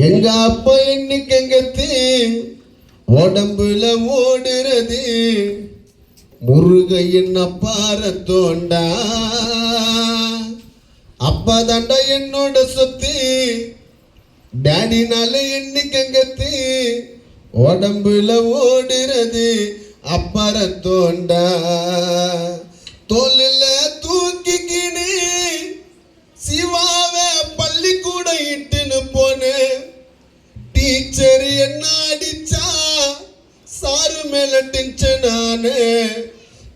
எங்க அப்பா இன்னைக்கு எங்கத்து உடம்புல ஓடுறது முருகையின் அப்பார தோண்டா. அப்பா தாண்டா என்னோட சொத்து. டேடினால இன்னைக்கு எங்கத்து உடம்புல ஓடுறது அப்பார தோண்டா. தோல்ல தூக்கிக்கினு சிவாவ பள்ளிக்கூட இட்டுன்னு போனேன். டீச்சர் என்ன அடிச்சா சாரு மேல டென்ஷனானே.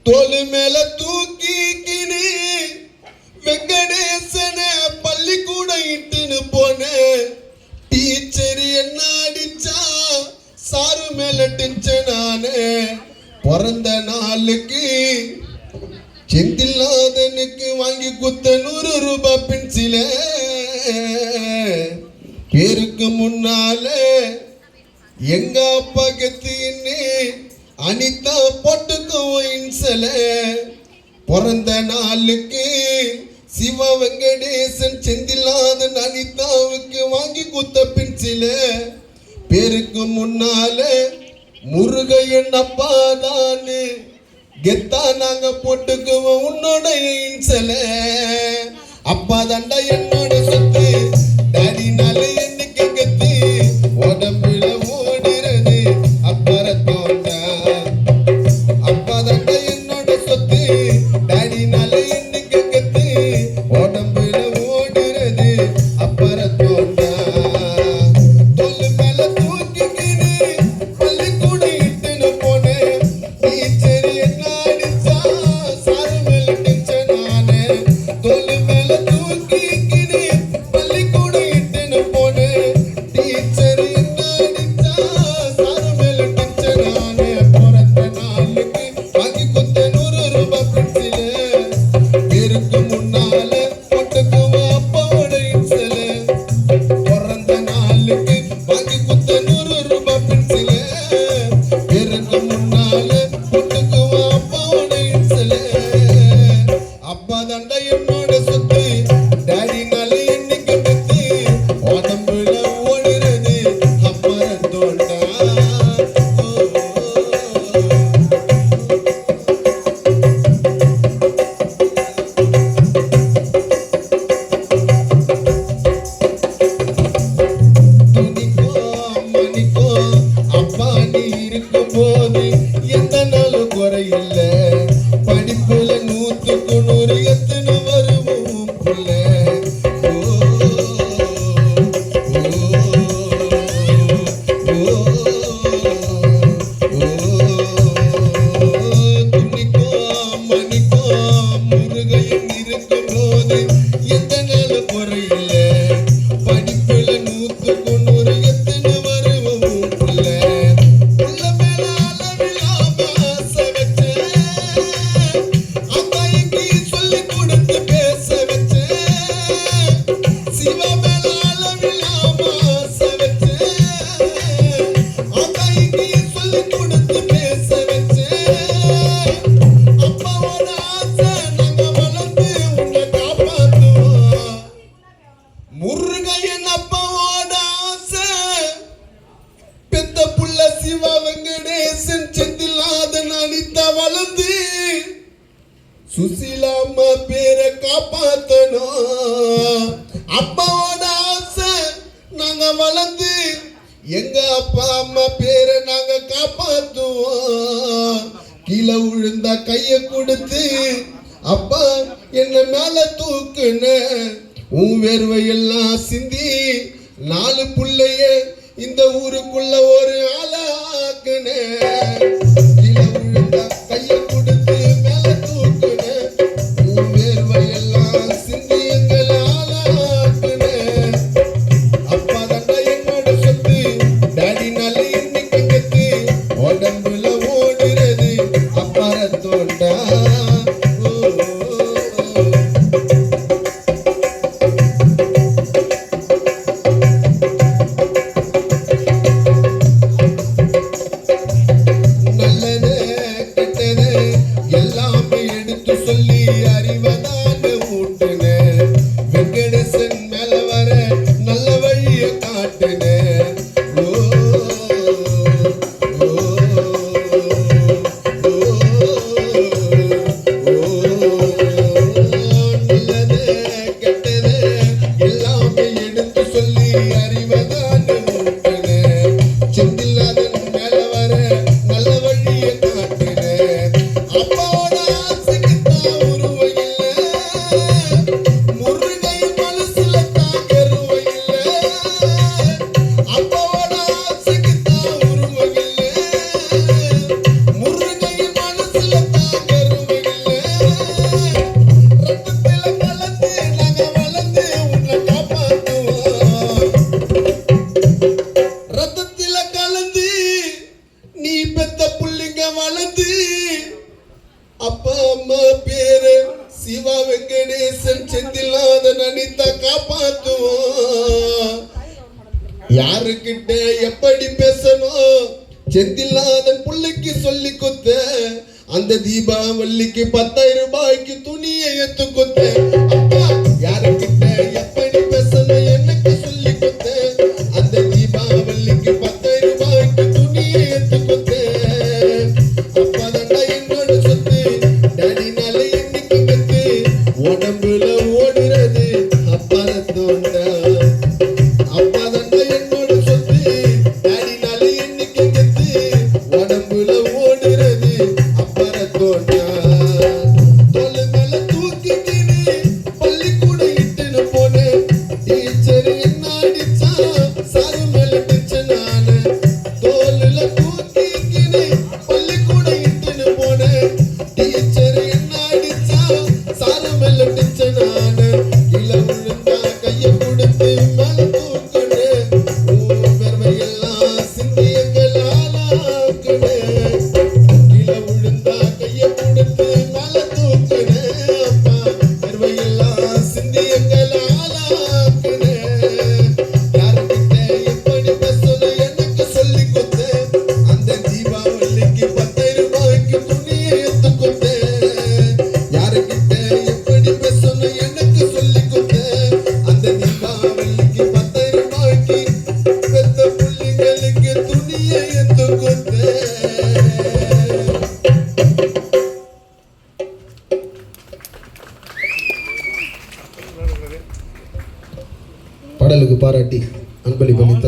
தோல் மேல தூக்கிக்கினு வெங்கடேசன பள்ளிக்கூட இட்டுன்னு போனேன். டீச்சர் என்ன அடிச்சா சாரு மேல டென்ஷனானே. பிறந்த நாளுக்கு செந்தில்லாதனுக்கு வாங்கி குத்த 100 ரூபாய் பென்சில. பேருக்கு முன்னால எங்க அப்பா கத்தின்னு அனிதா போட்டுக்குவோம் இன்சல. பிறந்த நாளுக்கு சிவா வெங்கடேசன் செந்தில்லாதன் அனிதாவுக்கு வாங்கி குத்த பென்சில. பேருக்கு முன்னால முருகையன் அப்பா தானு கெத்தா நாங்க போட்டுக்குவோம் உன்னோட இன்சல. அப்பா தாண்டா என்னோட சொத்து. டாடினால என்னைக்கு கத்து உடம்புல ஓடுறது அப்பற தோண்டா. அப்பா தாண்டா என்னோட சொத்து. டாடினால என்னைக்கு கத்து உடம்புல ஓடுறது அப்பற தோண்டா. தோல் மேல தூக்கிக்கினு பள்ளிக்கூட இட்டுன்னு போனேன். டீச்சர் என்ன அடிச்சா சாரு மேல டென்ஷனானே. தோல் மேல தூக்கிக்கினு பள்ளிக்கூட இட்டுன்னு போனேன். டீச்சர் என்ன அடிச்சா சாரு மேல டென்ஷனானே. பிறந்த நாளுக்கு வாங்கி குத்த 100 ரூபாய் பென்சில. பேருக்கு முன்னால போட்டுக்குவா அப்பாவோட இன்சல. பிறந்த நாளுக்கு வாங்கி குத்த 100 ரூபாய் பென்சில. பேருக்கு முன்னால போட்டுக்குவா அப்பாவோட இன்சல. அப்பா தாண்டா என்னோட சொத்து. டாடினால என்னைக்கு கத்து உடம்புல ஓடுறது அப்பற தோண்டா. துணிக்கோ மணிக்கோ அப்பா நீ இருக்கும் போது எந்த நாளும் குறையில்ல. படிப்புல 100க்கு 100 எத்தனை வருவோம் புள்ள. துணிக்கோ மணிக்கோ முருகையன் இருக்கும் போது எந்த நாளும் குறையில்ல. படிப்புல 100க்கு 100 எத்தனை வருவோம் புள்ள. புள்ள மேல அளவில்லாம ஆசை வச்சேன். அக்காய்க்கு சொல்லி கொடுத்து பேச வச்சேன். சிவா மேல அளவில்லாம ஆசை வச்சேன். அக்காய்க்கு சொல்லி கொடுத்து பேச வச்சேன். அப்பாவோட ஆசை நாங்க வளர்ந்து உன்னை காப்பாத்துவோம். முருகையன் அப்பாவோட ஆசை பெத்த புள்ள சிவா வெங்கடேசன் செந்தில்லாதன் அனிதா வளர்ந்து சுசீலாம்மா பேரை காப்பாத்தணும். அப்பாவோட ஆசை நாங்க வளர்ந்து எங்க அப்பா அம்மா பேரை நாங்க காப்பாத்துவோம். கீழே விழுந்தா கைய கொடுத்து அப்பா என்ன மேல தூக்குன. உன் வேர்வையெல்லாம் சிந்தி 4 புள்ளைய இந்த ஊருக்குள்ள ஒரு ஆளாக்குன. கீழே விழுந்தா கைய கொடுத்து மேல தூக்குன. உன் வேர்வையெல்லாம் சிந்தி எங்களை ஆளாக்குன. அப்பா தாண்டா என்னோட சொத்து. டாடினால இன்னைக்கு கத்து உடம்புல ஓடுறது அப்பற தோண்டா. காட்டினேன். ஓ ஓ, ஓ, நல்லது கெட்டது எல்லாமே எடுத்து சொல்லி அறிவதான் ஊட்டினேன். செந்தில்லாதன் மேல வர நல்ல வழியை காட்டினேன். அப்பாவோட ஆசைக்குத்தான் உருவம் இல்ல, முருகை மனசுல தான் கருவம் இல்ல. அப்பாவோட ஆசைக்குத்தான் உருவம் இல்ல, முருகை மனசுல தான் கருவம் இல்ல. ரத்தத்தில கலந்து நாங்க வளர்ந்து உன்னை காப்பாத்துவோம். ரத்தத்தில கலந்து நீ பெத்த புள்ளிங்க வளர்ந்து அப்பா அம்மா பேரு சிவா வெங்கடேசன் செந்தில்லாதன் அனிதா காப்பாத்துவோம். யாருக்கிட்ட எப்படி பேசணும் செந்தில்லாதன் புள்ளைக்கு சொல்லி கொடுத்த. அந்த தீபாவளிக்கு 10,000 ரூபாய்க்கு துணியை எடுத்து கொடுத்த. அப்பா யாருக்கிட்ட எப்படி பேசணும் எனக்கு சொல்லி கொடுத்த. அந்த தீபாவளிக்கு 10,000 ரூபாய்க்கு துணியை எடுத்து கொடுத்த. அப்பா தாண்டா என்னோட சொத்து, டேடினால என்னைக்கு கத்து, உடம்புல ஓடுறது அப்பா ரத்தம்டா. அப்பா தாண்டா என்னோட சொத்து, டேடினால என்னைக்கு கத்து, உடம்புல ஓடுறது அப்பா ரத்தம்டா. தோளு மேல தூக்கிக்கின்னு பள்ளிக்கூடம் இட்டுன்னு போனேன். டீச்சர் என்ன அடிச்சா சாரு மேல அடிச்ச நானு. தோளுல தூக்கிக்கின்னு பள்ளிக்கூடம் இட்டுன்னு போனேன். டீச்சர் என்ன அடிச்சா சாரு மேல அடிச்ச நானு. கீழே விழுந்தா கைய கொடுத்து மேல தூக்குனேன். வேர்வையெல்லாம் சிந்தி எங்களால ஆக்குனேன். கீழே விழுந்தா கைய கொடுத்து மேல தூக்குனேன். அப்பா வேர்வையெல்லாம் சிந்தி எங்களால ஆக்குனேன். யாருக்கிட்ட எப்படி பேசணும் எனக்கு சொல்லி கொடுத்த. அந்த தீபாவளிக்கு 10,000 ரூபாய்க்கு துணியை எடுத்து கொடுத்த. யாருக்கிட்ட எப்படி பேசணும் எனக்கு சொல்லி கொடுத்த. அந்த தீபாவளிக்கு 10,000 ரூபாய்க்கு பெத்த புள்ளிங்களுக்கு துணியை எடுத்து கொடுத்த. பாடலுக்கு பாராட்டி அன்பளிப்பளித்த